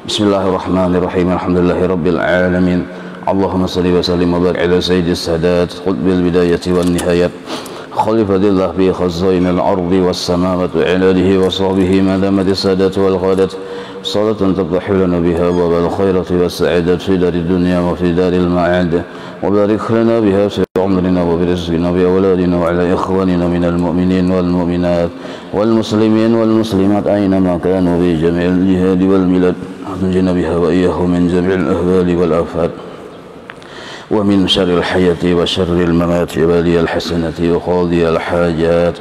Bismillahirrahmanirrahim. Alhamdulillahirabbil alamin. Allahumma shalli wa sallim wa barik ala sayyidis sadat qutbil bidayati wan nihayat khalifatillah bi khazainil ardi was samawati wa alihi wa sahbihi ma damat sadat wal ghadat salatan taftahu lana biha babal khairati was sa'adat fi darid dunya wa fi daril ma'ad wa barik lana biha fi umrina wa bi rizqina wa bi awladina wa ala ikhwanina minal mu'minin wal mu'minat wal muslimin wal muslimat aina ma kanu bi jami'il jihad wal milad tunjina biha wa iyyahu min jami'il ahwali wal afat wa min syarril hayati wa syarril mamati wa liyal hasanati wa qadiyal hajat.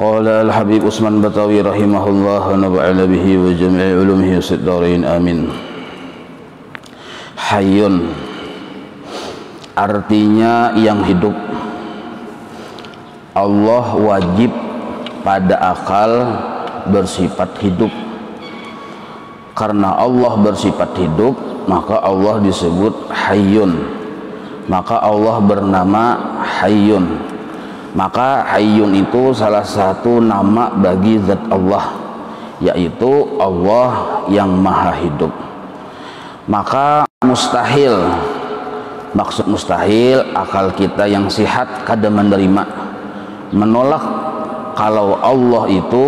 Qala al-habib Utsman Batawi rahimahullah wa naba'ala bihi wa jami'i ulumihi siddarin amin. Hayyun artinya yang hidup. Allah wajib pada akal bersifat hidup. Karena Allah bersifat hidup, maka Allah disebut Hayyun. Maka Allah bernama Hayyun. Maka Hayyun itu salah satu nama bagi zat Allah, yaitu Allah yang maha hidup. Maka mustahil, maksud mustahil, akal kita yang sihat kada menerima, menolak kalau Allah itu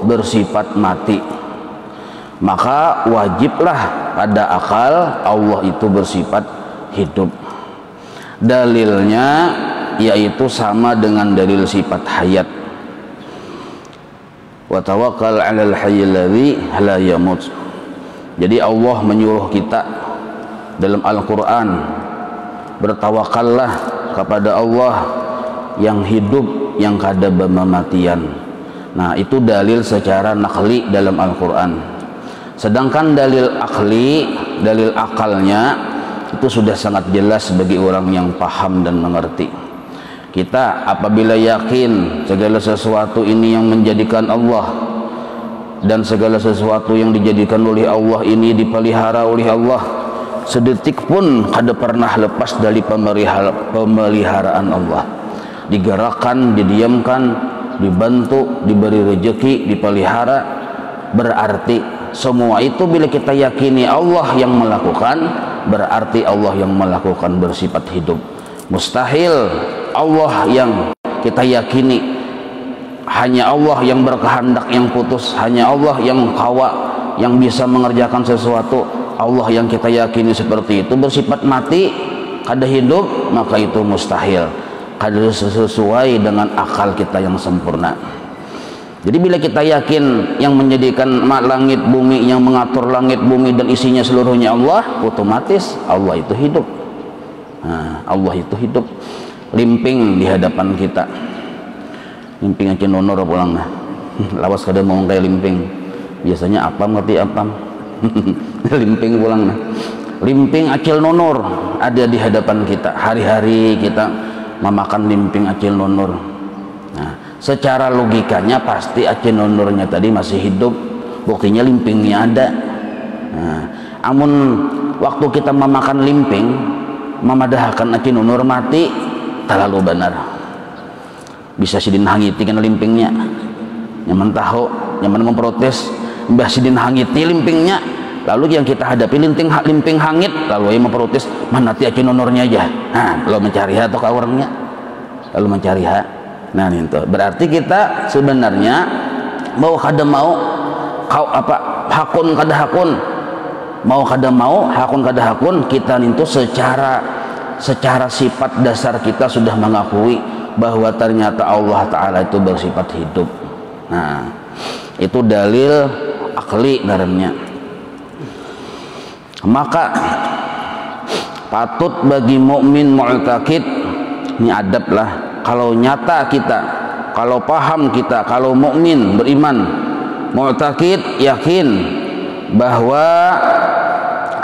bersifat mati. Maka wajiblah pada akal Allah itu bersifat hidup. Dalilnya yaitu sama dengan dalil sifat hayat. Wa tawakkal 'alal hayyil ladzi la yamut. Jadi Allah menyuruh kita dalam Al-Qur'an, bertawakallah kepada Allah yang hidup, yang kada bermamatian. Nah, itu dalil secara naqli dalam Al-Qur'an. Sedangkan dalil akli, dalil akalnya itu sudah sangat jelas bagi orang yang paham dan mengerti. Kita apabila yakin segala sesuatu ini yang menjadikan Allah dan segala sesuatu yang dijadikan oleh Allah ini dipelihara oleh Allah, sedetik pun kada pernah lepas dari pemeliharaan Allah. Digerakkan, didiamkan, dibantu, diberi rezeki, dipelihara, berarti semua itu bila kita yakini Allah yang melakukan, berarti Allah yang melakukan bersifat hidup. Mustahil Allah yang kita yakini, hanya Allah yang berkehendak yang putus, hanya Allah yang kawa, yang bisa mengerjakan sesuatu. Allah yang kita yakini seperti itu bersifat mati, kada hidup, maka itu mustahil, kada sesuai dengan akal kita yang sempurna. Jadi bila kita yakin yang menjadikan langit bumi, yang mengatur langit bumi dan isinya seluruhnya Allah, otomatis Allah itu hidup. Nah, Allah itu hidup. Limping di hadapan kita. Limping aja nonor pulang nah. Lawas kada mau kayak limping. Biasanya apam ngerti apam. Limping pulang nah. Limping acil nonor ada di hadapan kita. Hari-hari kita memakan limping acil nonor. Nah, secara logikanya pasti acil nonornya tadi masih hidup, buktinya limpingnya ada. Nah, amun waktu kita memakan limping memadahkan acil nonor mati, terlalu benar. Bisa sidin hangiti kan limpingnya, nyaman tahu, nyaman memprotes, mbah sidin hangiti limpingnya, lalu yang kita hadapi limping hangit, lalu yang memprotes, mana ti acil nonornya aja. Nah, lalu mencari atau kawarnya, lalu mencari hak. Nah, itu berarti kita sebenarnya mau kada mau kau apa hakun kada hakun, mau kada mau hakun kada hakun, kita itu secara sifat dasar kita sudah mengakui bahwa ternyata Allah Ta'ala itu bersifat hidup. Nah, itu dalil akli ngarannya. Maka patut bagi mukmin mu'taqid, ini adab lah. Kalau nyata kita, kalau paham kita, kalau mukmin beriman, mu'taqid yakin bahwa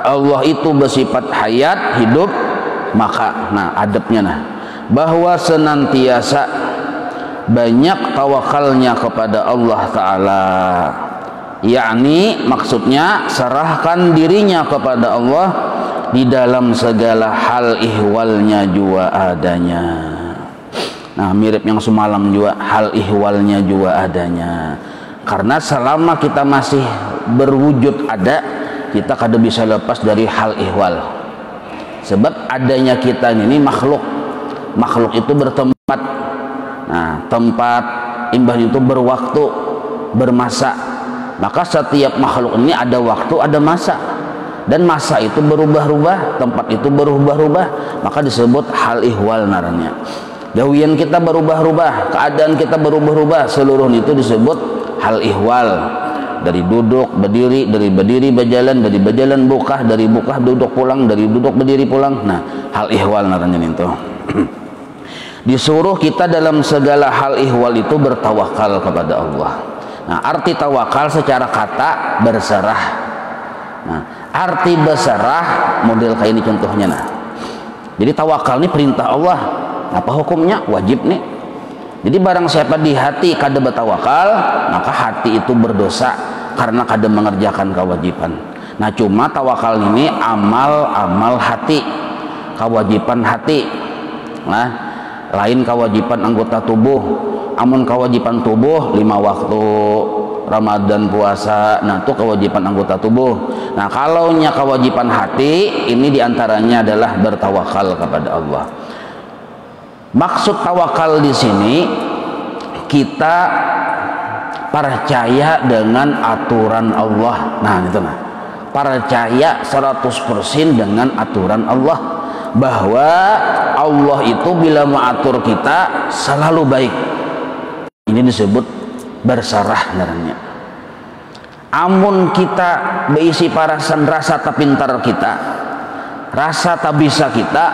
Allah itu bersifat hayat, hidup, maka nah adabnya nah bahwa senantiasa banyak tawakalnya kepada Allah Ta'ala, yakni maksudnya serahkan dirinya kepada Allah di dalam segala hal, ihwalnya juga adanya. Nah, mirip yang semalam juga, hal ihwalnya juga adanya. Karena selama kita masih berwujud ada, kita kada bisa lepas dari hal ihwal. Sebab adanya kita ini makhluk itu bertempat. Nah, tempat imbah itu berwaktu, bermasa. Maka setiap makhluk ini ada waktu, ada masa, dan masa itu berubah-ubah, tempat itu berubah-ubah, maka disebut hal ihwal naranya. Gawian kita berubah-ubah, keadaan kita berubah-ubah, seluruh itu disebut hal ihwal. Dari duduk berdiri, dari berdiri berjalan, dari berjalan bukah, dari bukah duduk pulang, dari duduk berdiri pulang. Nah, hal ihwal naranya itu. Disuruh kita dalam segala hal ihwal itu bertawakal kepada Allah. Nah, arti tawakal secara kata berserah. Nah, arti berserah model kayak ini contohnya. Nah, jadi tawakal ini perintah Allah. Apa hukumnya? Wajib nih. Jadi barang siapa di hati kada bertawakal, maka hati itu berdosa karena kada mengerjakan kewajiban. Nah, cuma tawakal ini amal hati, kewajiban hati. Nah, lain kewajiban anggota tubuh. Amun kewajiban tubuh 5 waktu Ramadan puasa, nah itu kewajiban anggota tubuh. Nah, kalau nya kewajiban hati, ini diantaranya adalah bertawakal kepada Allah. Maksud tawakal di sini kita percaya dengan aturan Allah. Nah, itu nah. Percaya 100% dengan aturan Allah, bahwa Allah itu bila mengatur kita selalu baik. Ini disebut berserah namanya. Amun kita berisi parasan rasa tak pintar kita, rasa tak bisa kita,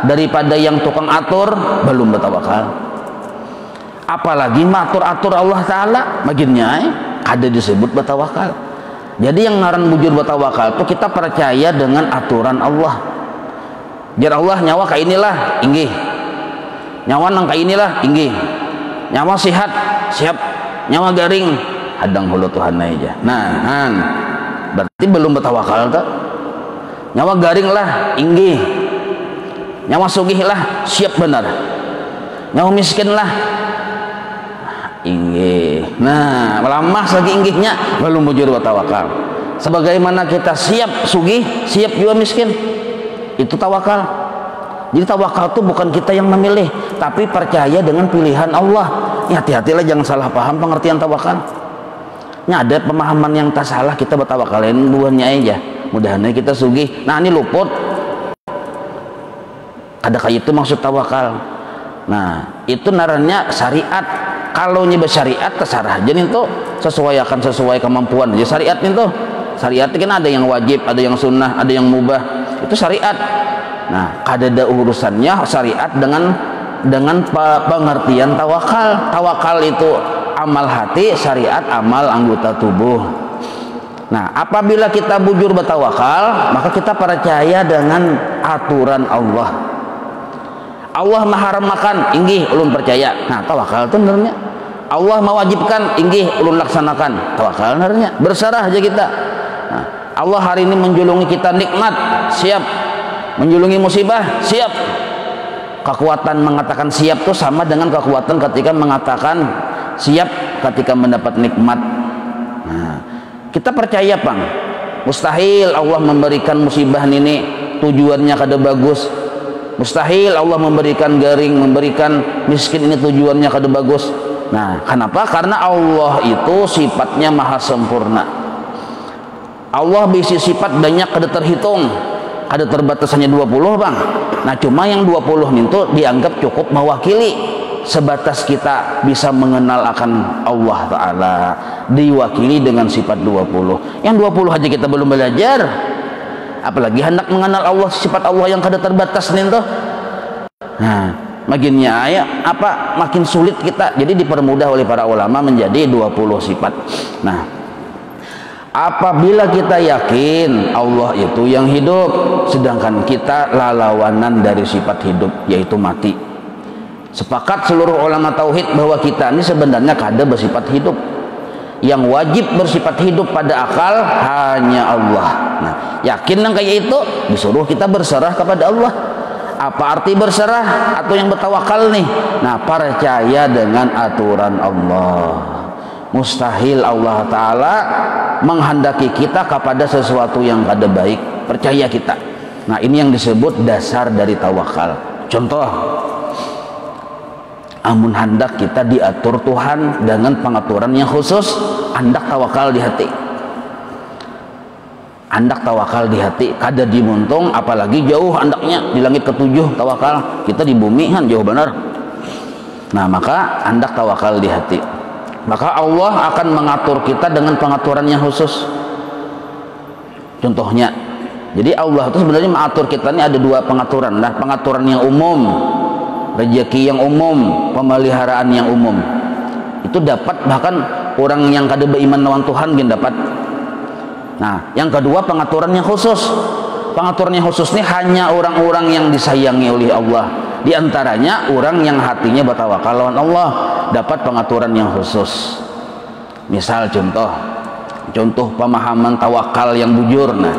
daripada yang tukang atur belum bertawakal. Apalagi matur-atur Allah Ta'ala maginnya ada disebut bertawakal. Jadi yang ngaran bujur bertawakal itu kita percaya dengan aturan Allah. Jar Allah nyawa kayak inilah inggih, nyawa nang kayak inilah inggih, nyawa sihat siap, nyawa garing hadang hulu Tuhan aja. Nah, berarti belum bertawakal tak? Nyawa garing lah inggih, nyawa sugih lah siap benar, nyawa miskin lah inggih. Nah, melamah lagi inggihnya belum bujur bertawakal. Sebagaimana kita siap sugih, siap juga miskin, itu tawakal. Jadi tawakal itu bukan kita yang memilih, tapi percaya dengan pilihan Allah. Ya, hati-hatilah jangan salah paham pengertian tawakal. Ini ada pemahaman yang tak salah, kita bertawakalin duanya aja. Mudah-mudahan kita sugih. Nah, ini luput. Ada kayak itu maksud tawakal. Nah, itu naranya syariat. Kalau nyebut syariat terserah jadi itu sesuai kemampuan aja syariat itu. Syariat itu kan ada yang wajib, ada yang sunnah, ada yang mubah. Itu syariat. Nah, kada ada urusannya syariat dengan pengertian tawakal. Tawakal itu amal hati, syariat amal anggota tubuh. Nah, apabila kita bujur bertawakal, maka kita percaya dengan aturan Allah. Allah mengharam makan, inggih ulun percaya. Nah, tawakal itu benernya. Allah mewajibkan, inggih ulun laksanakan. Tawakal benernya. Berserah aja kita. Nah, Allah hari ini menjulungi kita nikmat, siap. Menjulungi musibah, siap. Kekuatan mengatakan siap itu sama dengan kekuatan ketika mengatakan siap ketika mendapat nikmat. Nah, kita percaya, Bang. Mustahil Allah memberikan musibah ini tujuannya kada bagus. Mustahil Allah memberikan garing, memberikan miskin ini tujuannya kada bagus. Nah, kenapa? Karena Allah itu sifatnya maha sempurna. Allah bisi sifat banyak kada terhitung, kada terbatas hanya 20, Bang. Nah, cuma yang 20 itu dianggap cukup mewakili sebatas kita bisa mengenal akan Allah Ta'ala, diwakili dengan sifat 20. Yang 20 aja kita belum belajar, apalagi hendak mengenal Allah, sifat Allah yang kada terbatas nih tuh. Nah, makinnya ya apa makin sulit kita. Jadi dipermudah oleh para ulama menjadi 20 sifat. Nah, apabila kita yakin Allah itu yang hidup, sedangkan kita lalawanan dari sifat hidup, yaitu mati. Sepakat seluruh ulama tauhid bahwa kita ini sebenarnya kada bersifat hidup. Yang wajib bersifat hidup pada akal hanya Allah. Nah, yakin yang kayak itu disuruh kita berserah kepada Allah. Apa arti berserah atau yang bertawakal nih? Nah, percaya dengan aturan Allah. Mustahil Allah Ta'ala menghendaki kita kepada sesuatu yang kada baik, percaya kita. Nah ini yang disebut dasar dari tawakal. Contoh, amun hendak kita diatur Tuhan dengan pengaturan yang khusus, hendak tawakal di hati. Hendak tawakal di hati, kada dimuntung, apalagi jauh hendaknya di langit ketujuh tawakal, kita di bumi kan jauh benar. Nah maka hendak tawakal di hati, maka Allah akan mengatur kita dengan pengaturan yang khusus. Contohnya, jadi Allah itu sebenarnya mengatur kita ini ada dua pengaturan. Nah pengaturan yang umum, rezeki yang umum, pemeliharaan yang umum, itu dapat bahkan orang yang kada beriman lawan Tuhan gin dapat. Nah yang kedua pengaturan yang khusus. Pengaturan yang khusus ini hanya orang-orang yang disayangi oleh Allah. Di antaranya orang yang hatinya bertawakal lawan Allah dapat pengaturan yang khusus. Misal contoh pemahaman tawakal yang bujur. Nah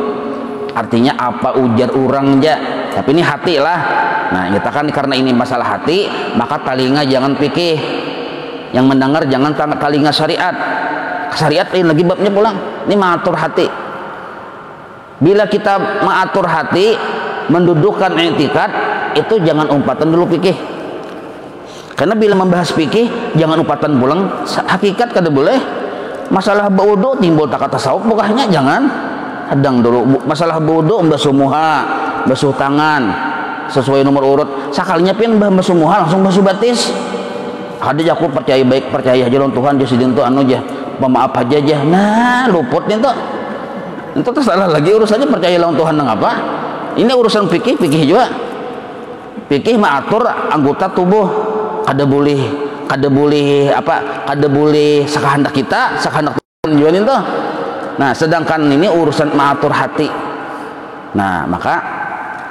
artinya apa ujar orang aja, tapi ini hati lah. Nah kita kan karena ini masalah hati, maka telinga jangan pikir, yang mendengar jangan telinga syariat. Syariat lain lagi babnya pulang. Ini mengatur hati. Bila kita mengatur hati, mendudukkan i'tikad, itu jangan umpatan dulu pikir. Karena bila membahas fikih jangan umpatan pulang hakikat kada boleh. Masalah wudu timbul tak tasawuf pokoknya jangan. Hadang dulu masalah wudu basuh muha, basuh tangan sesuai nomor urut. Sakalinya pin basuh muha langsung basuh batis. Ada aku percaya baik, percaya aja lawan Tuhan jadi sidin tuh anu aja. Pemaaf aja. Nah luput nih tuh. Itu salah lagi urusannya percaya lawan Tuhan nang apa? Ini urusan fikih juga. Fikih mengatur anggota tubuh, kada boleh sakahandak kita, sakahandak Tuhan juga itu. Nah, sedangkan ini urusan mengatur hati. Nah, maka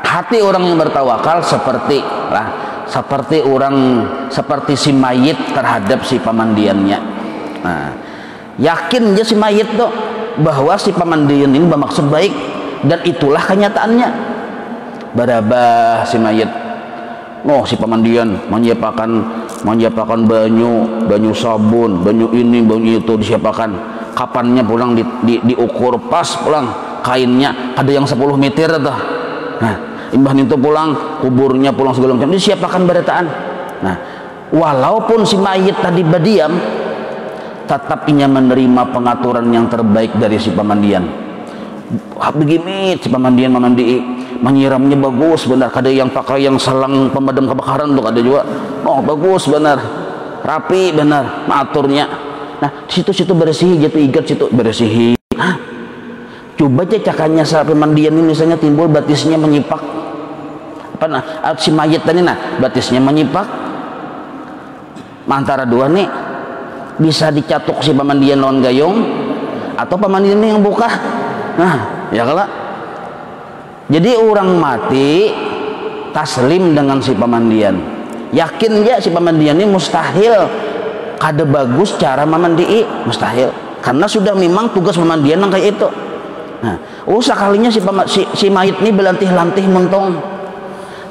hati orang yang bertawakal seperti si mayit terhadap si pamandiannya. Nah, yakin aja si mayit tuh bahwa si pamandian ini bermaksud baik dan itulah kenyataannya. Barabah si mayit, si pamandian menyiapkan banyu sabun, banyu ini, banyu itu disiapkan. Kapannya pulang diukur pas pulang kainnya ada yang 10 meter tuh. Nah, imbah itu pulang kuburnya pulang segala macam disiapkan berataan. Nah, walaupun si mayit tadi berdiam, tetap ia menerima pengaturan yang terbaik dari si pamandian. Begini si pamandian memandi, menyiramnya bagus benar, kada yang pakai yang selang pemadam kebakaran tuh ada juga. Bagus benar, rapi benar mengaturnya. Nah situ bersih jatuh igat situ bersih. Coba aja cakannya saat pemandian ini misalnya timbul batisnya menyipak si mayit tadi, batisnya menyipak antara dua nih bisa dicatuk si pamandian lawan gayung atau pamandian yang buka. Nah ya kalau jadi orang mati taslim dengan si pamandian, yakin ya si pamandian ini mustahil kada bagus cara memandii, mustahil karena sudah memang tugas pemandian yang kayak itu. Nah sekalinya si mayit ini belantih-lantih mentong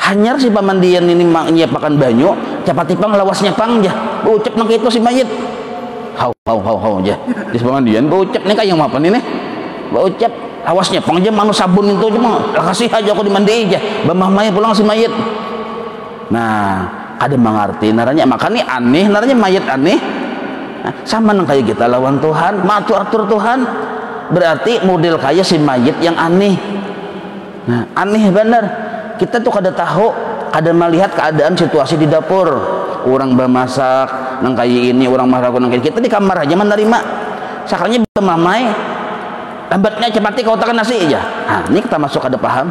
hanyar si pamandian ini menyiapkan banyu cepat tipang lawasnya pang aja ucap nang itu si mayit hau aja di pamandian ucap nih kayak apa nih ucap lawasnya pang aja manu sabun itu cuma kasih aja aku dimandi aja bamah mayit pulang si mayit. Nah ada mengerti naranya, makanya aneh naranya mayit aneh. Nah, sama nang kayak kita lawan Tuhan matur-atur Tuhan berarti model kayak si mayit yang aneh. Nah aneh bener, kita tuh kada tahu, kada melihat keadaan situasi di dapur orang bermasak nang kayak ini, orang masak nang kayak kita di kamar aja menerima sakalnya mamai lambatnya cepati kau takan nasi aja. Nah ini kita masuk kada paham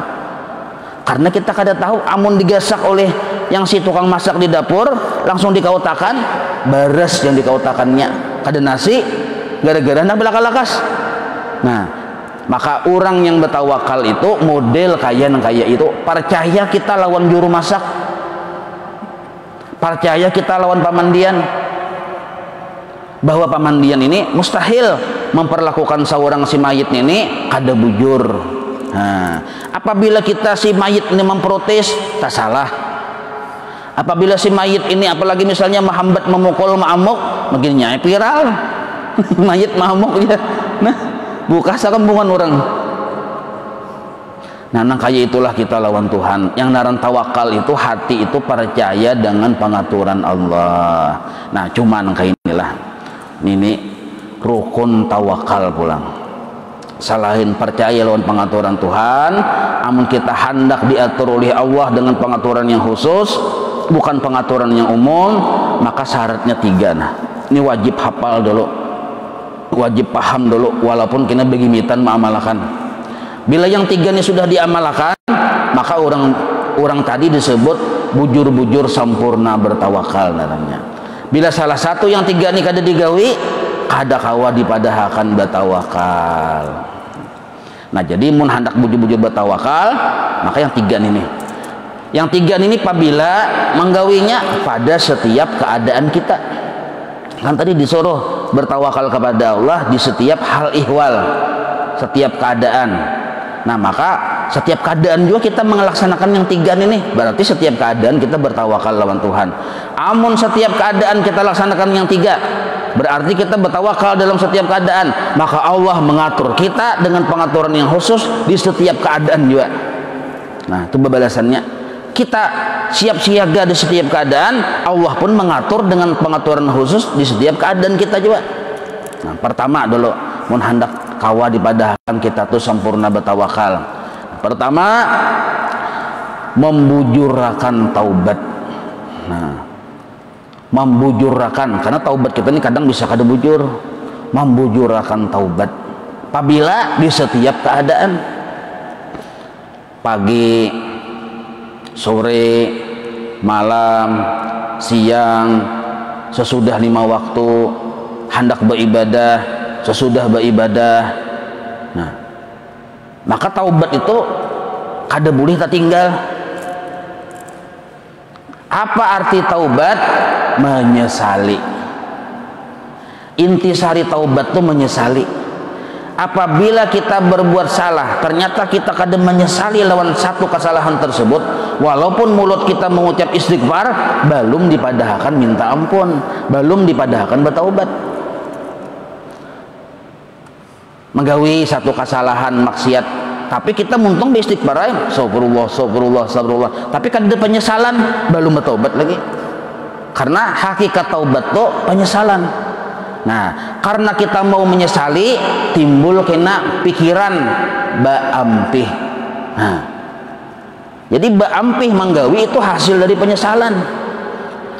karena kita kada tahu amun digasak oleh yang si tukang masak di dapur langsung dikautakan beres yang dikautakannya kada nasi gara-gara nak belakang-lakas. Nah maka orang yang bertawakal itu model kaya itu percaya kita lawan juru masak, percaya kita lawan pamandian, bahwa pamandian ini mustahil memperlakukan seorang si mayit ini kada bujur. Nah apabila kita si mayit ini memprotes tak salah. Apabila si mayit ini apalagi misalnya menghambat memukul ma'amuk begini viral. mayit mamuk ya. Nah, buka sakempungan orang. Nah, kaya itulah kita lawan Tuhan. Yang naran tawakal itu hati itu percaya dengan pengaturan Allah. Nah, cuman kayak inilah. Ini rukun tawakal pulang. Salahin percaya lawan pengaturan Tuhan, amun kita hendak diatur oleh Allah dengan pengaturan yang khusus, bukan pengaturan yang umum, maka syaratnya 3. Nah, ini wajib hafal dulu, wajib paham dulu, walaupun kita begimitan mengamalkan. Bila yang 3 ini sudah diamalkan, maka orang tadi disebut bujur-bujur sempurna bertawakal namanya. Bila salah satu yang 3 ini kada digawi, kada kawa dipadahakan bertawakal. Nah, jadi mun hendak bujur-bujur bertawakal, maka yang 3 ini. Yang 3 ini apabila menggawinya pada setiap keadaan kita. Kan tadi disuruh bertawakal kepada Allah di setiap hal ihwal, setiap keadaan. Nah, maka setiap keadaan juga kita melaksanakan yang 3 ini. Berarti setiap keadaan kita bertawakal lawan Tuhan. Amun setiap keadaan kita laksanakan yang 3, berarti kita bertawakal dalam setiap keadaan. Maka Allah mengatur kita dengan pengaturan yang khusus di setiap keadaan juga. Nah, itu balasannya. Kita siap siaga di setiap keadaan, Allah pun mengatur dengan pengaturan khusus di setiap keadaan kita juga. Nah, pertama dulu, mun hendak kawa dipadahkan kita tuh sempurna bertawakal. Pertama, membujurakan taubat. Nah, membujurakan, karena taubat kita ini kadang bisa kada bujur. Membujurakan taubat apabila di setiap keadaan, pagi, sore, malam, siang, sesudah 5 waktu, hendak beribadah, sesudah beribadah. Nah, maka taubat itu kada boleh tertinggal. Apa arti taubat? Menyesali. Intisari taubat itu menyesali. Apabila kita berbuat salah, ternyata kita kada menyesali lawan satu kesalahan tersebut, walaupun mulut kita mengucap istighfar, belum dipadahkan minta ampun, belum dipadahkan bertaubat. Menggawi satu kesalahan maksiat, tapi kita muntung beristighfar, astagfirullah, tapi kan ada penyesalan, belum bertobat lagi. Karena hakikat taubat itu penyesalan. Nah, karena kita mau menyesali, timbul kena pikiran ba'ampih. Nah, jadi ba'ampih menggawi itu hasil dari penyesalan.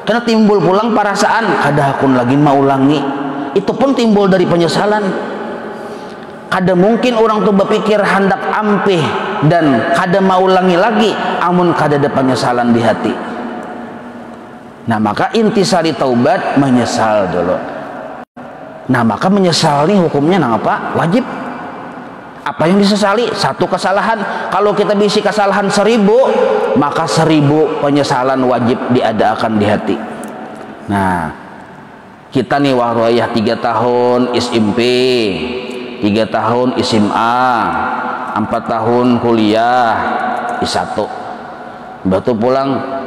Karena timbul pulang perasaan, kada akun lagi mau ulangi. Itu pun timbul dari penyesalan. Kada mungkin orang tuh berpikir hendak ampih dan kada mau ulangi lagi, amun kada ada penyesalan di hati. Nah, maka intisari taubat menyesal dulu. Nah, maka menyesal nih hukumnya apa? Wajib. Apa yang disesali? Satu kesalahan. Kalau kita bisi kesalahan 1000, maka 1000 penyesalan wajib diadakan di hati. Nah, kita nih wahrayah 3 tahun SMP, 3 tahun SMA, 4 tahun kuliah S1. Batu pulang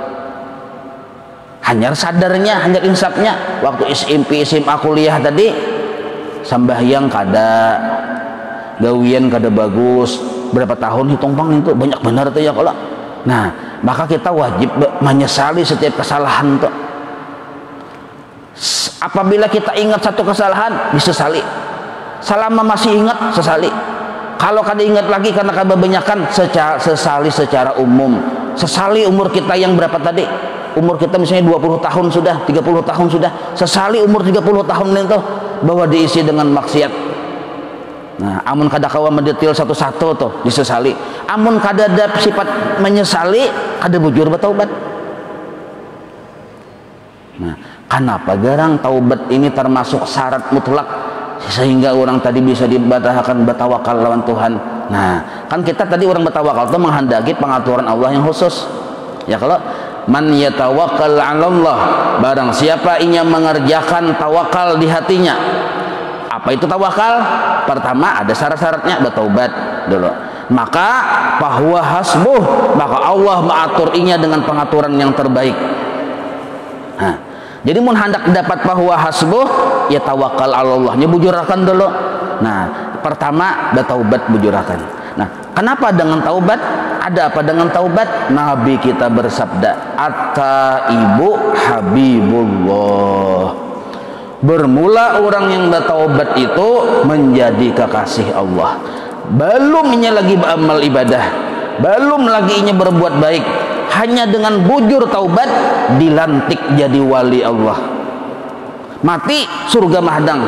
hanya sadarnya, hanya insafnya waktu SMP, SMA, kuliah tadi sambahyang kada, gawian kada bagus, berapa tahun hitung pang itu banyak benar tuh ya kalau. Nah, maka kita wajib menyesali setiap kesalahan tuh. Apabila kita ingat satu kesalahan, disesali. Selama masih ingat, sesali. Kalau kada ingat lagi karena kebanyakan, sesali secara umum. Sesali umur kita yang berapa tadi? Umur kita misalnya 20 tahun sudah, 30 tahun sudah. Sesali umur 30 tahun itu bahwa diisi dengan maksiat. Nah, amun kada kawa mendetil satu-satu tuh disesali. Amun kada ada sifat menyesali, kada bujur bertaubat. Nah, kenapa garang taubat ini termasuk syarat mutlak sehingga orang tadi bisa dibatahkan bertawakal lawan Tuhan. Nah, kan kita tadi orang bertawakal itu menghendaki pengaturan Allah yang khusus. Ya, kalau man yatawakkal 'ala Allah, barang siapa ia mengerjakan tawakal di hatinya. Apa itu tawakal? Pertama ada syarat-syaratnya, bertaubat dulu. Maka bahwa hasbuh, maka Allah mengatur inya dengan pengaturan yang terbaik. Nah, jadi mun hendak dapat bahwa hasbuh, ya tawakal Allahnya bujurakan dulu. Nah, pertama bertaubat bujurakan. Nah, kenapa dengan taubat? Ada apa dengan taubat? Nabi kita bersabda, at-taibu habibullah. Bermula orang yang bertaubat itu menjadi kekasih Allah. Belum ini lagi beramal ibadah, belum lagi ini berbuat baik, hanya dengan bujur taubat dilantik jadi wali Allah. Mati surga mahdang.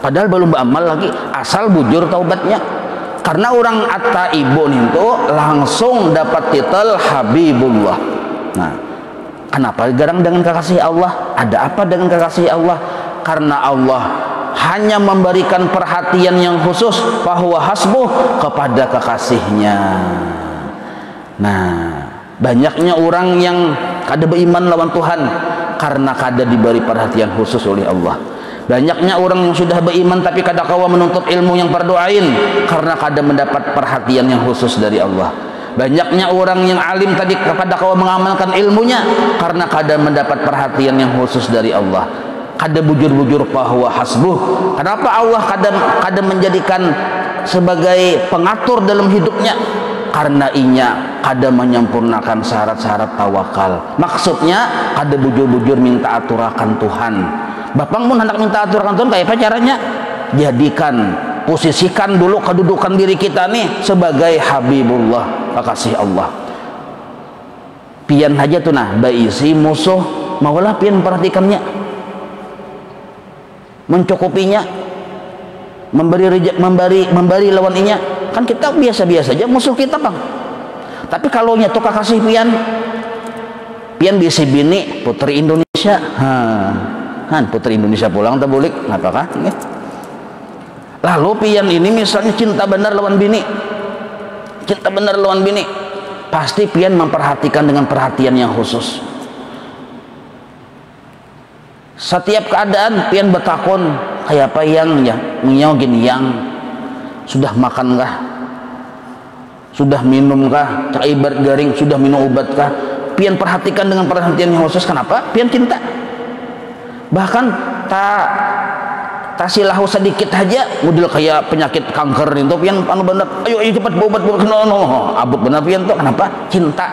Padahal belum beramal lagi, asal bujur taubatnya. Karena orang at-taibun itu langsung dapat titel Habibullah. Nah, kenapa garang dengan kekasih Allah? Ada apa dengan kekasih Allah? Karena Allah hanya memberikan perhatian yang khusus bahwa hasbuh kepada kekasihnya. Nah, banyaknya orang yang kada beriman lawan Tuhan karena kada diberi perhatian khusus oleh Allah. Banyaknya orang yang sudah beriman tapi kada kawa menuntut ilmu yang berdoain karena kada mendapat perhatian yang khusus dari Allah. Banyaknya orang yang alim tadi kada kawa mengamalkan ilmunya karena kada mendapat perhatian yang khusus dari Allah. Kada bujur-bujur bahwa hasbuh. Kenapa Allah kada menjadikan sebagai pengatur dalam hidupnya? Karena inya kada menyempurnakan syarat-syarat tawakal. Maksudnya kada bujur-bujur minta aturakan Tuhan. Bapak pun hendak minta aturakan Tuhan, kayak apa caranya? Jadikan, posisikan dulu kedudukan diri kita nih sebagai Habibullah, kekasih Allah. Pian aja tuh nah, baisi musuh, maulah pian perhatikannya, mencukupinya, memberi lawan inya. Kan kita biasa-biasa aja musuh kita bang. Tapi kalau nya tuh kekasih pian bisi bini putri Indonesia, putri Indonesia pulang tak boleh, apakah? Lalu pian ini misalnya cinta benar lawan bini, pasti pian memperhatikan dengan perhatian yang khusus. Setiap keadaan pian bertakon kayak apa yang gini yang sudah makan kah, sudah minum kah, cak ibarat garing sudah minum obat kah? Pian perhatikan dengan perhatian yang khusus. Kenapa? Pian cinta. Bahkan tak silahu sedikit aja model kayak penyakit kanker itu pian anu bener, ayo cepat berobat no abut bener pian tuh. Kenapa? Cinta.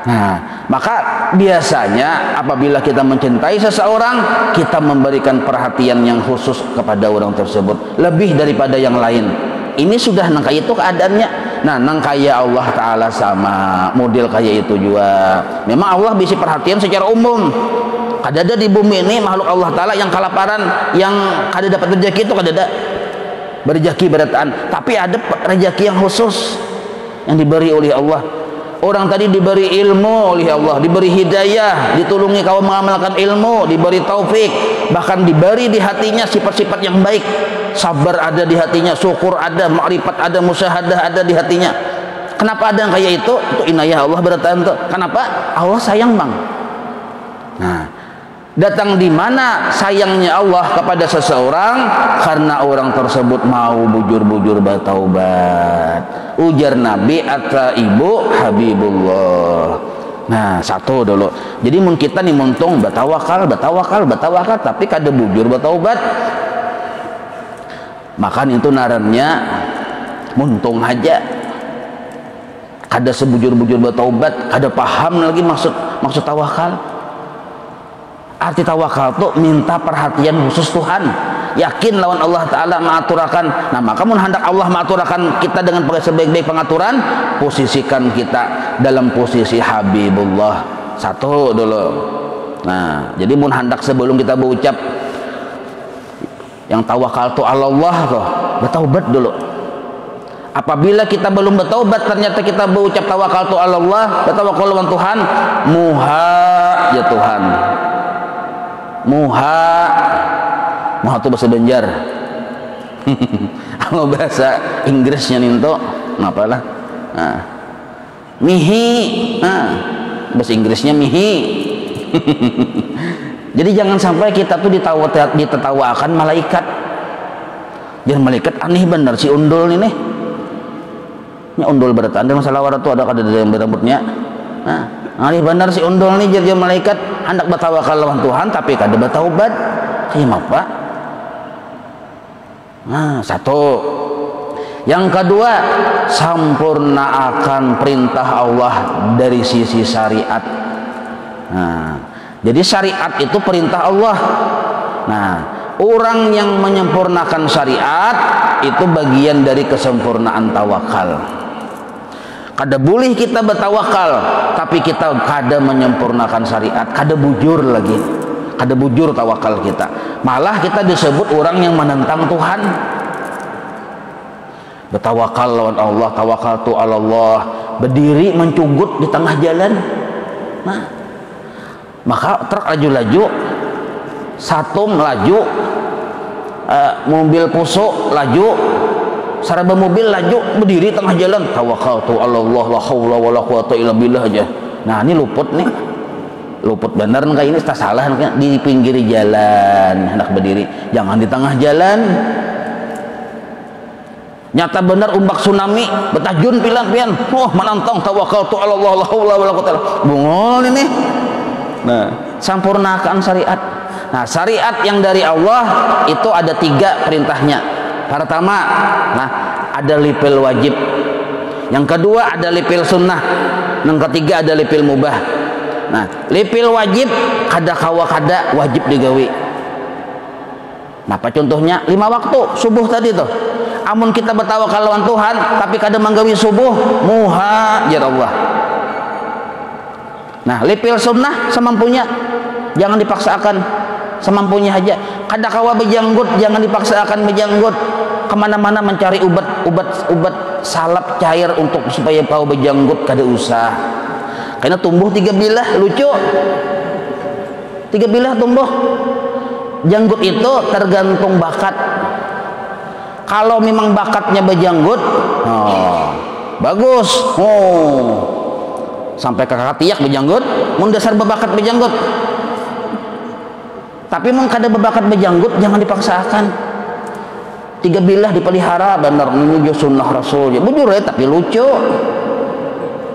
Nah, maka biasanya apabila kita mencintai seseorang, kita memberikan perhatian yang khusus kepada orang tersebut lebih daripada yang lain. Ini sudah nang kayak itu keadaannya. Nah, nang kayak Allah Ta'ala sama model kayak itu juga. Memang Allah bisa perhatian secara umum. Kada ada di bumi ini makhluk Allah Ta'ala yang kelaparan, yang kada dapat rezeki itu kada ada. Berrezeki berataan, tapi ada rezeki yang khusus yang diberi oleh Allah. Orang tadi diberi ilmu oleh Allah, diberi hidayah, ditulungi kau mengamalkan ilmu, diberi taufik, bahkan diberi di hatinya sifat-sifat yang baik. Sabar ada di hatinya, syukur ada, makrifat ada, musyahadah ada di hatinya. Kenapa ada yang kayak itu? Itu inayah Allah berataan tuh. Kenapa? Allah sayang bang. Nah, datang di mana sayangnya Allah kepada seseorang? Karena orang tersebut mau bujur-bujur bertaubat. Ujar Nabi, at-taibu habibullah. Nah, satu dulu. Jadi mun kita nih muntung bertawakal, tapi kada bujur bertaubat. Makan itu narannya muntung aja. Kada sebujur-bujur bertaubat, kada paham lagi maksud tawakal. Arti tawakal itu minta perhatian khusus Tuhan, yakin lawan Allah Ta'ala mengaturakan. Nah, maka mun hendak Allah mengaturakan kita dengan sebaik-baik pengaturan, posisikan kita dalam posisi Habibullah. Satu dulu. Nah, jadi mun hendak sebelum kita berucap yang tawakal tu Allah tuh, bertaubat dulu. Apabila kita belum bertaubat, ternyata kita berucap tawakal tu Allah, bertawakal lawan Tuhan, muha ya Tuhan. Muha itu bahasa Banjar. Kalau bahasa Inggrisnya ninto ngapalah? Nah, mihi. Nah, bahasa Inggrisnya mihi. Jadi jangan sampai kita tuh ditertawakan malaikat. Jangan malaikat aneh bener si undul ini. Ini undul beratan ada masalah warat tuh ada yang berambutnya. Nah, aneh bener si undul nih jadi malaikat hendak bertawakal lawan Tuhan tapi kada bertaubat. kayak apa? Nah, satu. Yang kedua, sampurnaakan perintah Allah dari sisi syariat. Nah, jadi syariat itu perintah Allah. Nah, orang yang menyempurnakan syariat itu bagian dari kesempurnaan tawakal. Kada boleh kita bertawakal tapi kita kada menyempurnakan syariat, kada bujur lagi, kada bujur tawakal kita, malah kita disebut orang yang menentang Tuhan. Bertawakal lawan Allah, tawakal tu Allah, berdiri mencugut di tengah jalan. Nah, maka truk laju-laju, satum laju, mobil pusuk laju, saraba mobil laju, berdiri tengah jalan, tawakal tu Allah, la haula wala quwata illa billah aja. Nah, ini luput nih, luput bener kayak ini, tak salah di pinggir jalan hendak berdiri, jangan di tengah jalan. Nyata benar umbak tsunami betajun pian oh menantang tawakal tu Allah, la haula wala quwata. Bungol ini. Nah, sampurnakan syariat. Nah, syariat yang dari Allah itu ada 3 perintahnya. Pertama, nah, ada lipil wajib. Yang kedua ada lipil sunnah. Yang ketiga ada lipil mubah. Nah, lipil wajib kada kawa kada wajib digawi. Apa contohnya? 5 waktu subuh tadi tuh. Amun kita bertawakal lawan Tuhan tapi kada manggawi subuh, muha jar Allah. Nah, lipil sunnah semampunya, jangan dipaksakan, semampunya aja. Kada kawa bejanggut, jangan dipaksakan bejanggut. Kemana-mana mencari obat salap cair untuk supaya kau bejanggut, kada usah. Karena tumbuh 3 bilah, lucu. 3 bilah tumbuh. Janggut itu tergantung bakat. Kalau memang bakatnya bejanggut, oh, bagus. Oh, sampai kakak tiak bejanggut, mun dasar bebakat bejanggut. Tapi mun kada bebakat bejanggut, jangan dipaksakan. 3 bilah dipelihara benar menuju sunnah Rasul. Ya bujur ya, tapi lucu.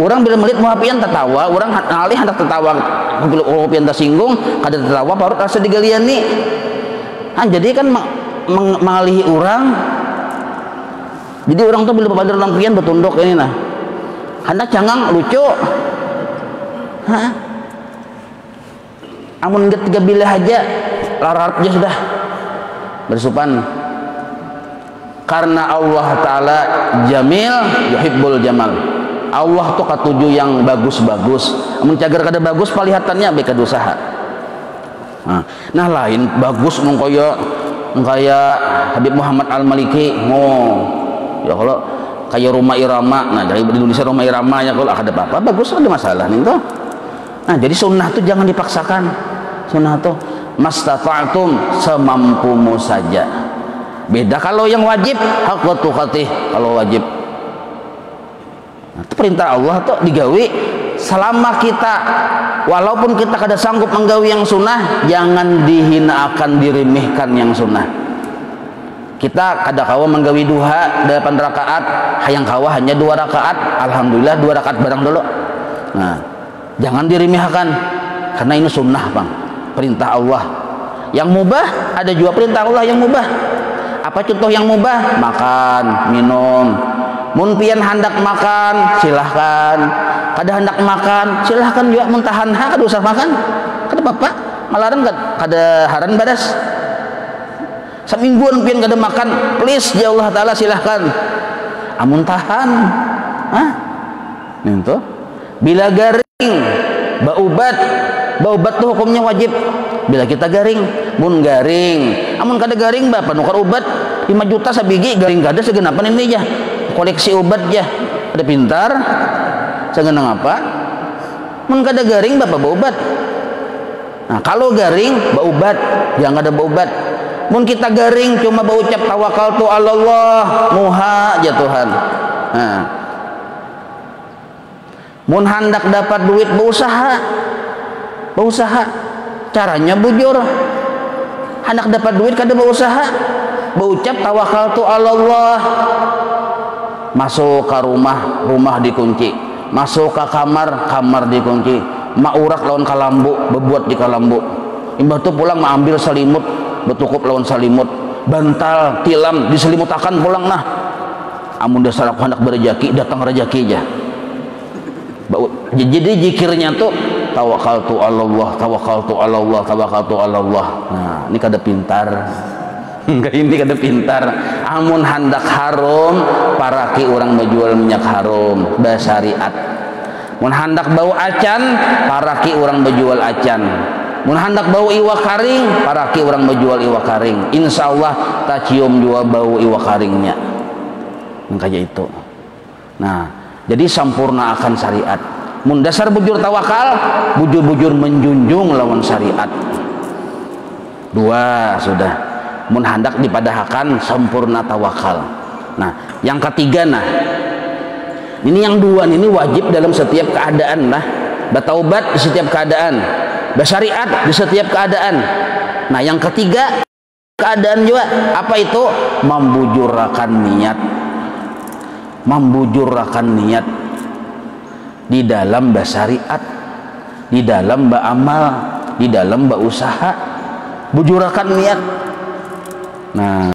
Orang bila melihat muhafian tertawa, orang alih hendak tertawa. Bila muhafian tersinggung, kada tertawa, baru rasa digalian nih. Nah, jadi kan mengalihi orang. Jadi orang tuh bila pada lampian bertunduk ini nah. Hendak cangang lucu. Hah? Amun 3 bilah aja larat aja sudah bersupan. Karena Allah Ta'ala jamil yuhibbul jamal. Allah tuh katuju yang bagus-bagus. Amun cagar kada bagus pelihatannya baik kada usaha. Nah, lain bagus mengkoyo Habib Muhammad Al-Maliki. Ya kalau kayak rumah irama, nah dari Indonesia rumah irama ya kalau ada apa-apa bagus, ada masalah nih tuh. Nah, jadi sunnah tuh jangan dipaksakan. Sunnah tuh mastata'tum, semampumu saja. Beda kalau yang wajib, haqqa tuqatih, kalau wajib. Nah, itu perintah Allah tuh digawi selama kita, walaupun kita kada sanggup menggawi yang sunnah, jangan dihinakan, diremehkan yang sunnah. Kita kada kawa menggawi duha 8 rakaat, hayang kawa hanya 2 rakaat, alhamdulillah 2 rakaat barang dulu. Nah, jangan diremehkan karena ini sunnah, Bang. Perintah Allah. Yang mubah ada juga perintah Allah yang mubah. Apa contoh yang mubah? Makan, minum. Mun pian hendak makan, silahkan. Kada hendak makan, silahkan juga. Mun tahan kada usah makan. Kada apa-apa. Malarang kada haran badas. Semingguan pian kada makan, please ya Allah Ta'ala silahkan. Amun tahan, itu bila garing baubat tuh hukumnya wajib. Bila kita garing, mun garing, amun kada garing bapak nukar ubat 5 juta sabigi, garing kada segenapan ini aja koleksi ubat aja. Ada pintar segenang apa? Mun kada garing bapak baubat. Nah, kalau garing baubat, jangan ada baubat. Mun kita garing cuma berucap tawakal tu Allah, muha ya Tuhan. Nah, mun hendak dapat duit berusaha, caranya bujur. Hendak dapat duit kada berusaha, berucap tawakal tu Allah. Masuk ke rumah dikunci. Masuk ke kamar dikunci. Maurak lawan kalambu, bebuat di kalambu. Imbah tu pulang mengambil selimut, betukup lawan salimut, bantal tilam diselimutakan pulang nah. Amun dasar aku hendak berejaki, datang rejaki aja. Jadi zikirnya tuh tawakkaltu 'alallah, tawakkaltu 'alallah, tawakkaltu 'alallah. Nah, ini kada pintar. Enggak, ini kada pintar. Amun hendak harum, paraki orang menjual minyak harum, basariat. Mun hendak bau acan, paraki orang menjual acan. Mun hendak bau iwa karing, paraki orang menjual iwa karing. Insyaallah tak cium jua bau iwa karingnya. Kayak itu. Nah, jadi sampurna akan syariat. Mun dasar bujur tawakal, bujur-bujur menjunjung lawan syariat. Dua sudah. Mun hendak dipadahakan sempurna tawakal. Nah, yang ketiga nah. Ini yang dua ini wajib dalam setiap keadaan lah. Bertaubat di setiap keadaan, bersyariat di setiap keadaan. Nah, yang ketiga keadaan juga apa itu? Membujurkan niat. Membujurkan niat di dalam bersyariat, di dalam beramal, di dalam berusaha. Bujurkan niat. Nah,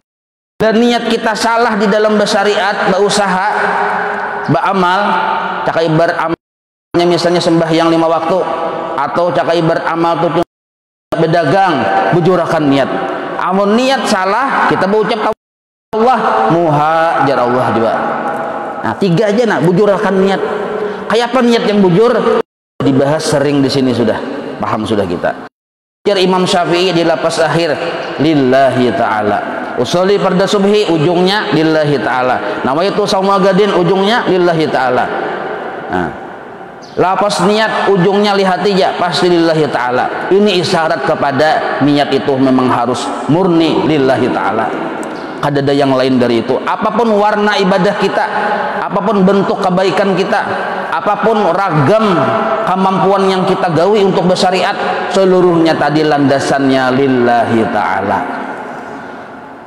dan niat kita salah di dalam bersyariat, berusaha, beramal, cakai beramalnya misalnya sembahyang 5 waktu, atau cakai beramal tuh berdagang, bujurkan niat. Amun niat salah, kita berucap Allah, muhajar Allah juga. Nah, 3 aja nah, bujurkan niat. Kayak apa niat yang bujur? Dibahas sering di sini sudah, paham sudah kita. Imam Syafi'i di lapas akhir lillahi ta'ala. Usolli farda subhi ujungnya lillahi ta'ala. Nawaitu sauma gadin ujungnya lillahi ta'ala. Nah, lapas niat ujungnya lihatija pasti lillahi ta'ala. Ini isyarat kepada niat itu memang harus murni lillahi ta'ala. Kada ada yang lain dari itu. Apapun warna ibadah kita, apapun bentuk kebaikan kita, apapun ragam kemampuan yang kita gawi untuk bersyariat, seluruhnya tadi landasannya lillahi ta'ala.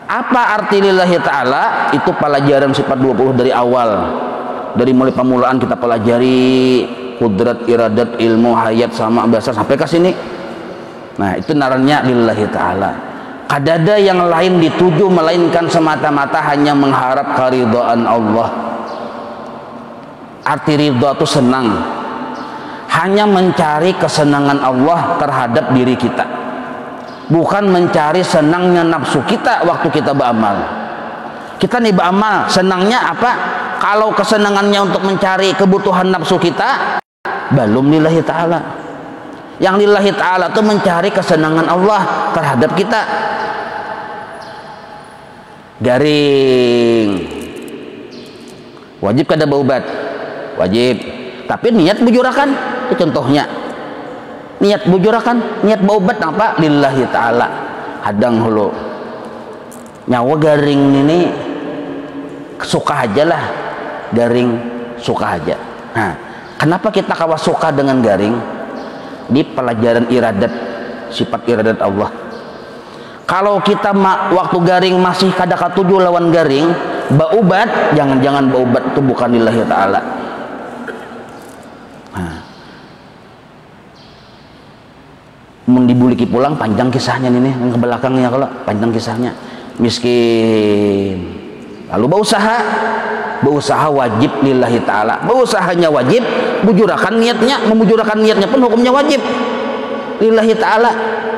Apa arti lillahi ta'ala? Itu pelajaran sifat 20 dari awal. Dari mulai permulaan kita pelajari kudrat, iradat, ilmu, hayat, sama, bahasa sampai ke sini. Nah, itu narannya lillahi ta'ala. Kadada yang lain dituju melainkan semata-mata hanya mengharap keridhaan Allah. Arti ridha itu senang, hanya mencari kesenangan Allah terhadap diri kita, bukan mencari senangnya nafsu kita waktu kita beramal. Kita nih beramal, senangnya apa? Kalau kesenangannya untuk mencari kebutuhan nafsu kita, belum lillahi ta'ala. Yang lillahi ta'ala itu mencari kesenangan Allah terhadap kita. Garing wajib kada berobat, wajib, tapi niat bujurakan. Itu contohnya niat bujurakan, niat berobat apa? Lillahi ta'ala. Hadang hulu nyawa garing ini suka aja lah, garing suka aja. Nah, kenapa kita kawas suka dengan garing? Di pelajaran iradat, sifat iradat Allah. Kalau kita waktu garing masih kada katuju lawan garing, baubat, jangan-jangan baubat itu bukan lillahi ta'ala. Nah, mau dibuliki pulang panjang kisahnya ini, yang ke belakangnya kalau panjang kisahnya. Miskin, lalu berusaha wajib lillahi ta'ala. Berusahanya wajib, bujurakan niatnya, memujurakan niatnya pun hukumnya wajib lillahi ta'ala.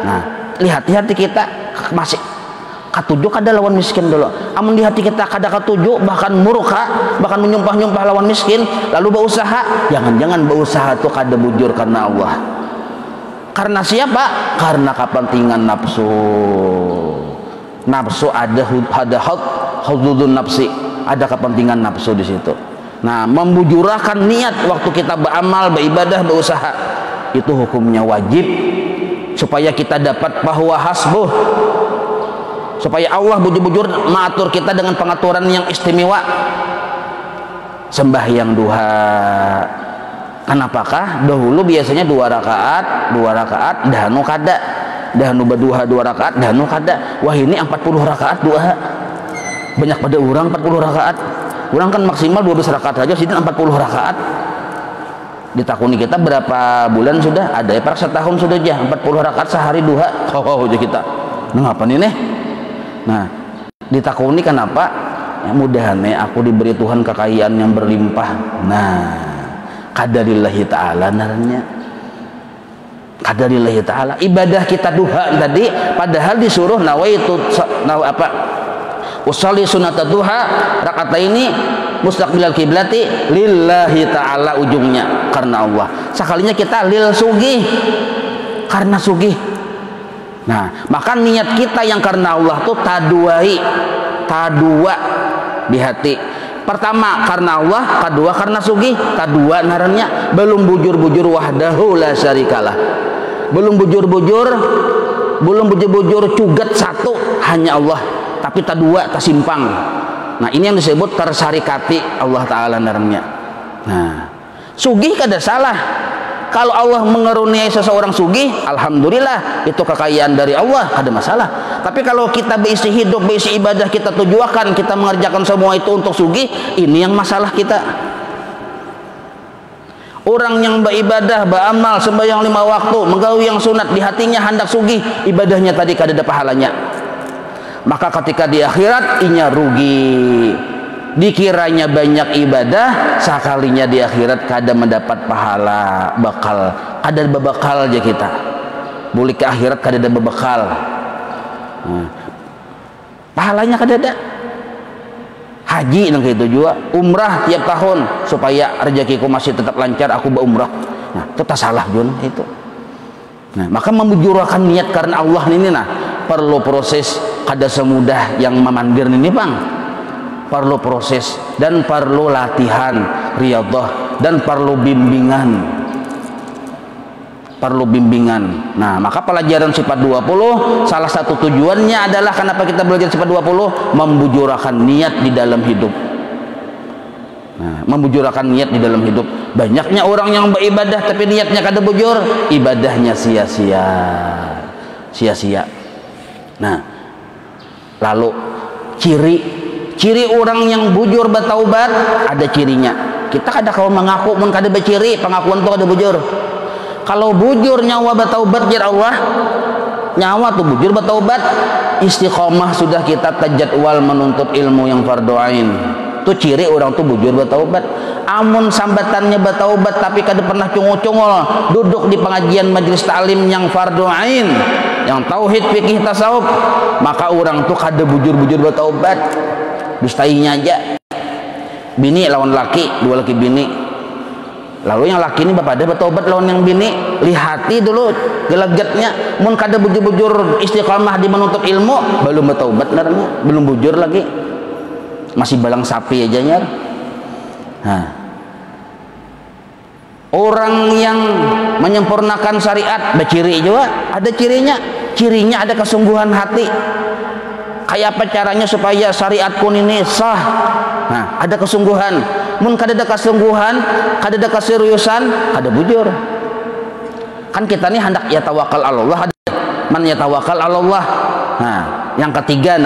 Nah, lihat di hati kita masih katuju kada lawan miskin dulu. Amun di hati kita kada katuju, bahkan murka, bahkan menyumpah-nyumpah lawan miskin, lalu berusaha, jangan-jangan berusaha itu kada bujur karena Allah. Karena siapa? Karena kepentingan nafsu. Nafsu ada hududun nafsi, ada kepentingan nafsu di situ. Nah, membujurkan niat waktu kita beramal, beribadah, berusaha, itu hukumnya wajib, supaya kita dapat bahwa hasbuh, supaya Allah bujur-bujur mengatur kita dengan pengaturan yang istimewa. Sembahyang duha, kenapakah dahulu biasanya 2 rakaat dahanu kada, dahanu berduha 2 rakaat dahanu kada. Wah, ini 40 rakaat duha, banyak pada orang 40 rakaat. Orang kan maksimal 12 rakaat saja, sini 40 rakaat. Ditakuni kita berapa bulan sudah? Ada ya, per setahun sudah aja 40 rakaat sehari duha. Oh, kita Ngapa nih nih? Nah, ditakuni kenapa? Ya mudahan aku diberi Tuhan kekayaan yang berlimpah. Nah, qadarillahi ta'ala naranya. Qadarillahi ta'ala. Ibadah kita duha tadi padahal disuruh nawaitu usolli sunat duha rakaataini mustaqbilal kiblati lillahi ta'ala, ujungnya karena Allah. Sekalinya kita lil sugih, karena sugih. Nah, maka niat kita yang karena Allah tuh tadua di hati. Pertama karena Allah, kedua karena sugih, tadua narannya. Belum bujur-bujur wahdahu la syarikalah. Belum bujur-bujur cugat satu hanya Allah, tapi tadua tasimpang. Nah, ini yang disebut tersarikati Allah Ta'ala narannya. Nah, sugih kada salah. Kalau Allah mengeruniai seseorang sugih, alhamdulillah, itu kekayaan dari Allah, ada masalah. Tapi kalau kita berisi hidup, berisi ibadah, kita tujuakan, kita mengerjakan semua itu untuk sugih, ini yang masalah kita. Orang yang beribadah, beramal, sembahyang 5 waktu, menggawi yang sunat, di hatinya hendak sugih, ibadahnya tadi kada ada pahalanya. Maka ketika di akhirat inya rugi. Dikiranya banyak ibadah, sekalinya di akhirat kada mendapat pahala, bakal kada berbekal aja kita. Boleh ke akhirat kada ada berbekal. Nah, pahalanya kada ada. Haji nang itu juga, umrah tiap tahun supaya rezekiku masih tetap lancar, aku berumrah. Nah, itu tak salah Jun itu. Nah, maka membujurkan niat karena Allah ini perlu proses, kada semudah yang memandir ini Bang. Perlu proses dan perlu latihan riyadhah dan perlu bimbingan. Nah, maka pelajaran sifat 20 salah satu tujuannya adalah kenapa kita belajar sifat 20, membujurkan niat di dalam hidup. Nah, membujurkan niat di dalam hidup. Banyaknya orang yang beribadah tapi niatnya kada bujur, ibadahnya sia-sia. Nah, lalu ciri orang yang bujur bertaubat ada cirinya. Kita kada kau mengaku mun kada berciri, pengakuan tuh kada bujur. Kalau bujur nyawa bertaubat jar Allah, nyawa tuh bujur bertaubat, istiqomah sudah kita tajadwal menuntut ilmu yang fardu ain. Itu ciri orang tuh bujur bertaubat. Amun sambatannya bertaubat tapi kada pernah cungol-cungol duduk di pengajian majelis taklim yang fardu ain, yang tauhid, fikih, tasawuf, maka orang tuh kada bujur-bujur bertaubat. Dustainya aja, bini lawan laki, 2 laki bini, lalu yang laki ini bapak ada bertobat lawan yang bini, lihati dulu gelagatnya. Mun kada bujur-bujur istiqamah di menuntut ilmu, belum bertobat naranya, belum bujur lagi, masih balang sapi aja nyar. Nah, orang yang menyempurnakan syariat berciri juga, ada cirinya ada kesungguhan hati. Kayak apa caranya supaya syariatku ini sah? Nah, ada kesungguhan. Mun kada ada kesungguhan, kada ada keseriusan, kada bujur. Kan kita ini hendak ya tawakal Allah, man ya tawakal Allah. Nah, yang ketiga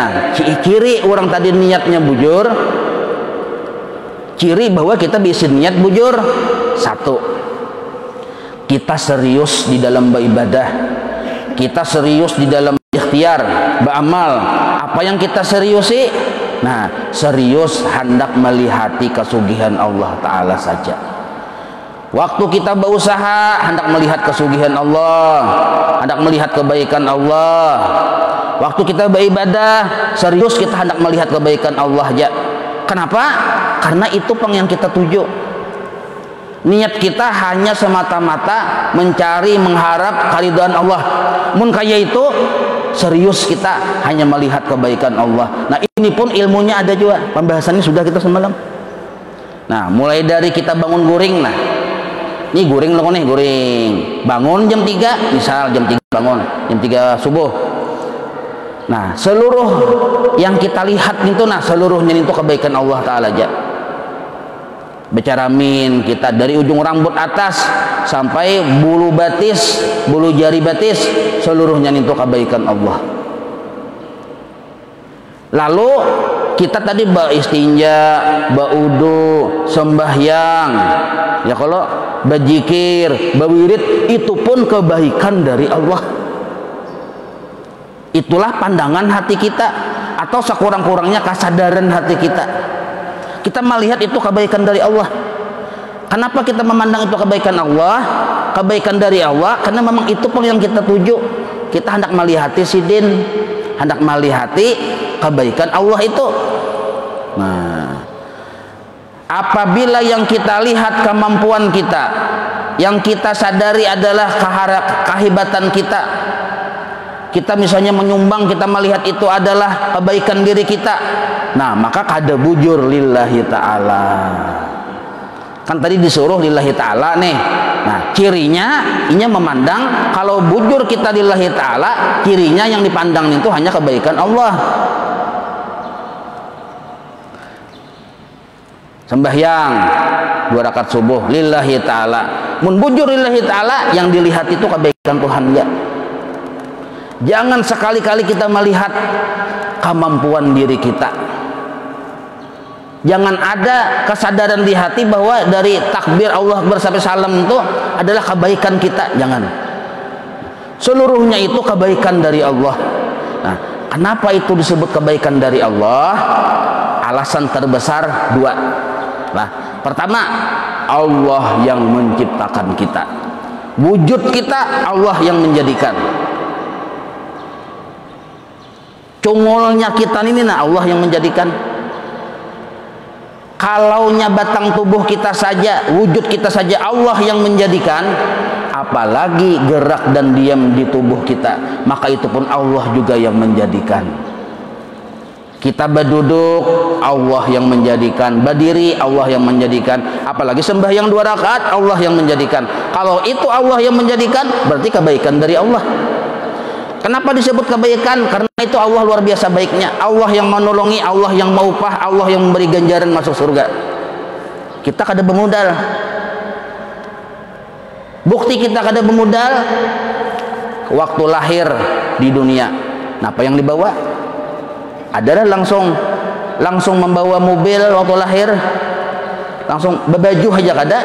ciri orang tadi niatnya bujur. Ciri bahwa kita bisa niat bujur. 1, kita serius di dalam beribadah. Kita serius di dalam ikhtiar, beramal. Apa yang kita seriusi? Nah, serius hendak melihati kesugihan Allah Ta'ala saja. Waktu kita berusaha hendak melihat kesugihan Allah, hendak melihat kebaikan Allah. Waktu kita beribadah serius kita hendak melihat kebaikan Allah aja. Kenapa? Karena itu yang kita tuju. Niat kita hanya semata-mata mencari, mengharap keridhaan Allah. Mun kaya itu serius kita hanya melihat kebaikan Allah. Nah, ini pun ilmunya ada juga, pembahasannya sudah kita semalam. Nah, mulai dari kita bangun guring. Nah, ini guring loh nih, guring bangun jam 3, misal jam 3 bangun, jam 3 subuh. Nah, seluruh yang kita lihat itu seluruhnya itu kebaikan Allah Ta'ala aja. Bicara kita dari ujung rambut atas sampai bulu batis, bulu jari batis, seluruhnya itu kebaikan Allah. Lalu kita tadi beristinja, baudu, sembahyang, ya kalau berzikir, berwirid, itu pun kebaikan dari Allah. Itulah pandangan hati kita, atau sekurang-kurangnya kesadaran hati kita. Kita melihat itu kebaikan dari Allah. Kenapa kita memandang itu kebaikan Allah, kebaikan dari Allah? Karena memang itu pun yang kita tuju. Kita hendak melihati sidin, hendak melihati kebaikan Allah itu. Nah, apabila yang kita lihat kemampuan kita, yang kita sadari adalah kehebatan kita, kita misalnya menyumbang, kita melihat itu adalah kebaikan diri kita, nah maka kada bujur lillahi ta'ala. Kan tadi disuruh lillahi ta'ala nih. Nah cirinya ini memandang, kalau bujur kita lillahi ta'ala, cirinya yang dipandang itu hanya kebaikan Allah. Sembahyang 2 rakaat subuh lillahi ta'ala, mun bujur lillahi ta'ala, yang dilihat itu kebaikan Tuhan ya. Jangan sekali-kali kita melihat kemampuan diri kita. Jangan ada kesadaran di hati bahwa dari takbir Allah Akbar sampai salam itu adalah kebaikan kita. Jangan. Seluruhnya itu kebaikan dari Allah. Nah, kenapa itu disebut kebaikan dari Allah? Alasan terbesar 2. Nah, pertama, Allah yang menciptakan kita. Wujud kita Allah yang menjadikan. Cungulnya kita ini nah Allah yang menjadikan. Kalaunya batang tubuh kita saja, wujud kita saja Allah yang menjadikan, apalagi gerak dan diam di tubuh kita, maka itu pun Allah juga yang menjadikan. Kita berduduk, Allah yang menjadikan. Berdiri, Allah yang menjadikan. Apalagi sembahyang 2 rakaat, Allah yang menjadikan. Kalau itu Allah yang menjadikan, berarti kebaikan dari Allah. Kenapa disebut kebaikan? Karena itu Allah luar biasa baiknya. Allah yang menolongi, Allah yang mengupah, Allah yang memberi ganjaran masuk surga. Kita kada bermodal. Bukti kita kada bermodal, waktu lahir di dunia. Nah, apa yang dibawa? Adalah langsung membawa mobil waktu lahir, langsung berbaju aja kada.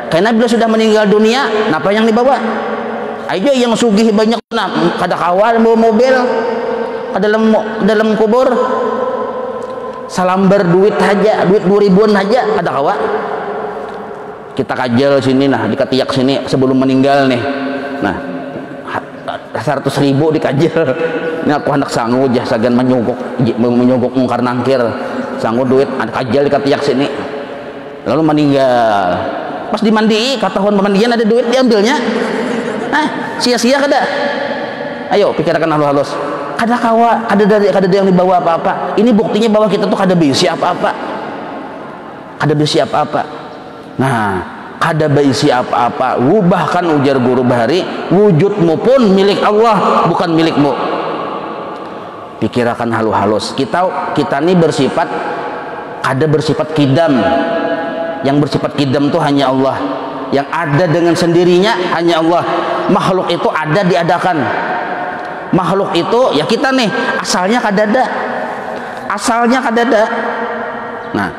Karena bila sudah meninggal dunia, nah apa yang dibawa? Aja yang sugih banyak, nah kada kawal bawa mobil ke dalam kubur, salambar duit aja, duit 2000-an aja kada kawa. Kita kajal sini nah, dikatiak sini sebelum meninggal nih. Nah, 100.000 dikajal. Ini aku hendak sanggup aja sagan menyogok mungkar nangkir. Sanggup duit ada kajal dikatiak sini. Lalu meninggal. Pas dimandi, katahuan pemandian ada duit diambilnya. Sia-sia kada? Ayo pikirkan halus-halus. Kada kawa, kada yang dibawa apa-apa. Ini buktinya bahwa kita tuh kada berisi apa-apa. Kada berisi apa-apa. Nah, kada berisi apa-apa. Bahkan ujar guru Bahari, wujudmu pun milik Allah, bukan milikmu. Pikirkan halus-halus. Kita ini bersifat, kada bersifat kidam. Yang bersifat kidam tuh hanya Allah. Yang ada dengan sendirinya hanya Allah. Makhluk itu ada diadakan. Makhluk itu ya kita nih asalnya kadada. Asalnya kadada. Nah,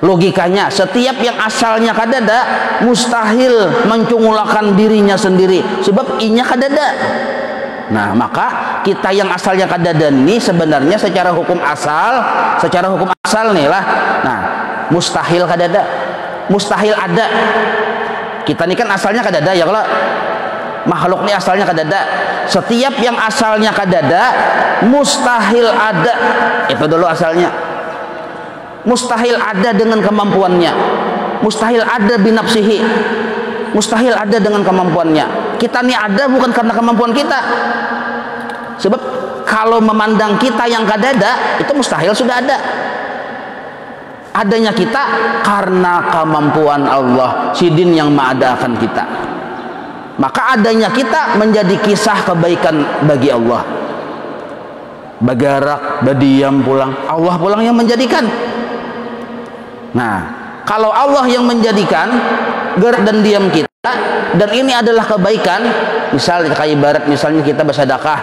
logikanya setiap yang asalnya kadada mustahil mencungulakan dirinya sendiri sebab inya kadada. Nah, maka kita yang asalnya kadada ini sebenarnya secara hukum asal nih lah. Nah, mustahil kadada. Mustahil ada. Kita ini kan asalnya kadada ya, kalau makhluk ini asalnya kadada. Setiap yang asalnya kadada mustahil ada. Itu dulu asalnya. Mustahil ada dengan kemampuannya. Mustahil ada binafsihi. Mustahil ada dengan kemampuannya. Kita ini ada bukan karena kemampuan kita. Sebab kalau memandang kita yang kadada, itu mustahil sudah ada. Adanya kita karena kemampuan Allah, sidin yang mengadakan kita. Maka adanya kita menjadi kisah kebaikan bagi Allah. Bergerak, berdiam, pulang, Allah pulang yang menjadikan. Nah, kalau Allah yang menjadikan gerak dan diam kita, dan ini adalah kebaikan, misalnya kayak ibarat misalnya kita bersedekah,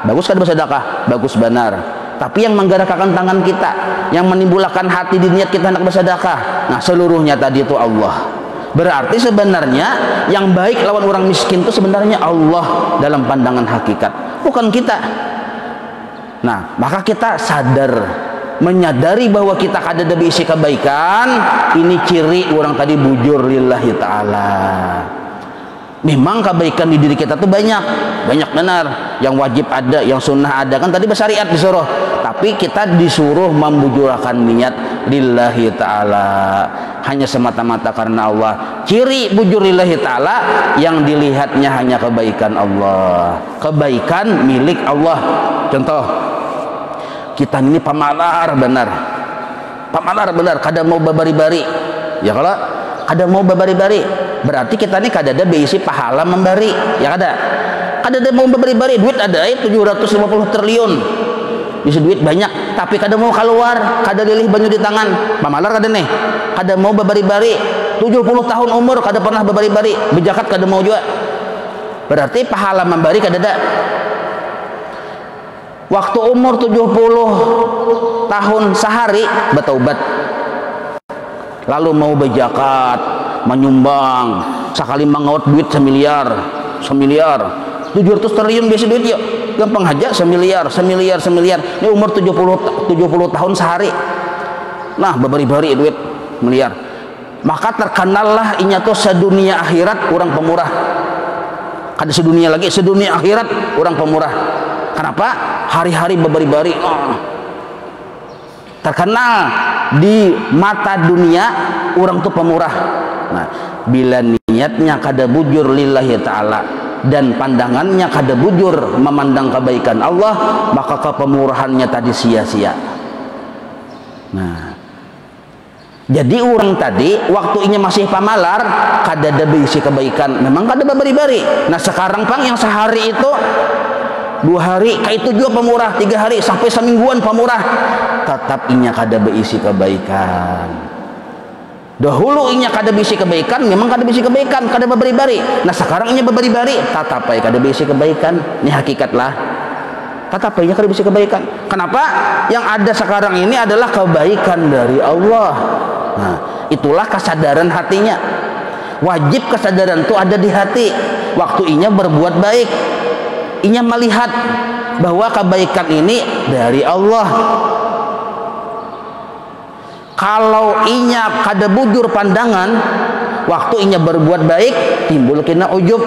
bagus kan bersedekah, bagus benar. Tapi yang menggerakkan tangan kita, yang menimbulkan hati di niat kita hendak bersedekah, nah seluruhnya tadi itu Allah. Berarti sebenarnya yang baik lawan orang miskin itu sebenarnya Allah dalam pandangan hakikat. bukan kita. Nah, maka kita sadar, menyadari bahwa kita kada ada isi kebaikan. Ini ciri orang tadi bujur lillahi ta'ala. Memang kebaikan di diri kita tuh banyak benar. Yang wajib ada, yang sunnah ada, kan tadi bersyariat disuruh. Tapi kita disuruh membujurkan niat lillahi ta'ala, hanya semata-mata karena Allah. Ciri bujur lillahi ta'ala yang dilihatnya hanya kebaikan Allah, kebaikan milik Allah. Contoh, kita ini pamalar benar, kada mau babari-bari. Ya kalau kada mau babari-bari, berarti kita ini kada ada beisi pahala memberi. Ya kada ada mau babari-bari. Duit ada 750 triliun, bisa duit banyak, tapi kada mau keluar, kada lilih banyu di tangan. Pamalar kada nih, kada mau babari-bari. 70 tahun umur kada pernah babari-bari, bejakat kada mau juga. Berarti pahala memberi kada ada. Waktu umur 70 tahun sehari bertaubat, lalu mau berzakat, menyumbang, sekali mengaut duit semiliar, 700 triliun biasa duit yuk, gampang aja, semiliar. Ini umur 70 tahun sehari. Nah, bari-bari duit miliar. Maka terkenallah inya tuh sedunia akhirat orang pemurah. Kada sedunia lagi, sedunia akhirat orang pemurah. Kenapa? Hari-hari bari-bari. Terkenal di mata dunia orang tuh pemurah. Nah, bila niatnya kada bujur lillahi ta'ala dan pandangannya kada bujur memandang kebaikan Allah, maka kepemurahannya tadi sia-sia. Nah, jadi orang tadi waktunya masih pamalar, kada ada beisi kebaikan, memang kada bari-bari. Nah, sekarang pang yang sehari itu 2 hari, kayak itu juga pemurah, 3 hari sampai semingguan pemurah, tetap inya kada beisi kebaikan. Dahulu inya kada beisi kebaikan, memang kada beisi kebaikan, kada bari-bari. Nah, sekarang inya bari-bari, tetap aja kada beisi kebaikan. Ini hakikatlah, tetap aja kada beisi kebaikan. Kenapa? Yang ada sekarang ini adalah kebaikan dari Allah. Nah, itulah kesadaran hatinya. Wajib kesadaran itu ada di hati. Waktu inya berbuat baik, inya melihat bahwa kebaikan ini dari Allah. Kalau inya kada bujur pandangan, waktu inya berbuat baik, timbul kena ujub.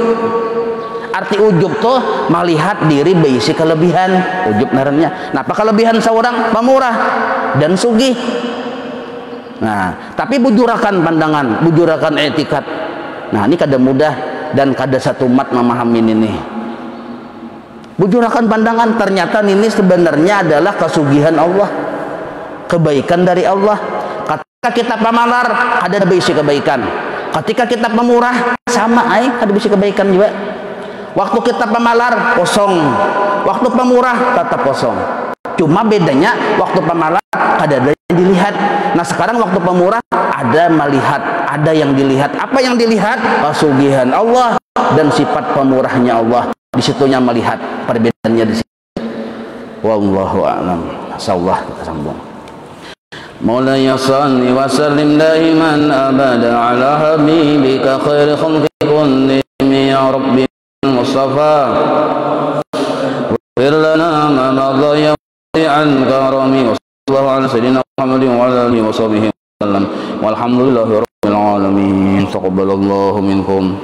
Arti ujub tuh melihat diri beisi kelebihan, ujub narannya. Nah, apa kelebihan seorang? Pemurah dan sugih. Nah, tapi bujurakan pandangan, bujurakan etikat. Nah, ini kada mudah dan kada satu umat memahami ini. Bujurakan pandangan, ternyata ini sebenarnya adalah kesugihan Allah, kebaikan dari Allah. Ketika kita pamalar, ada beisi kebaikan. Ketika kita pemurah, sama ada beisi kebaikan juga. Waktu kita pemalar kosong, waktu pemurah tetap kosong. Cuma bedanya waktu pemalar ada yang dilihat. Nah, sekarang waktu pemurah ada melihat, ada yang dilihat. Apa yang dilihat? Kesugihan Allah dan sifat pemurahnya Allah. Di situnya melihat perbedaannya di situ. Wallahu a'lam. Insyaallah kita sambung. Maulaya salli wa sallim daiman abada ala habibika khairi khalqi kullihim ya rabbi mustafa wa lana ma madha an karami wa sallallahu ala sayyidina Muhammadin wa ala alihi wa sahbihi wasallam walhamdulillahi rabbil alamin taqabbalallahu minkum.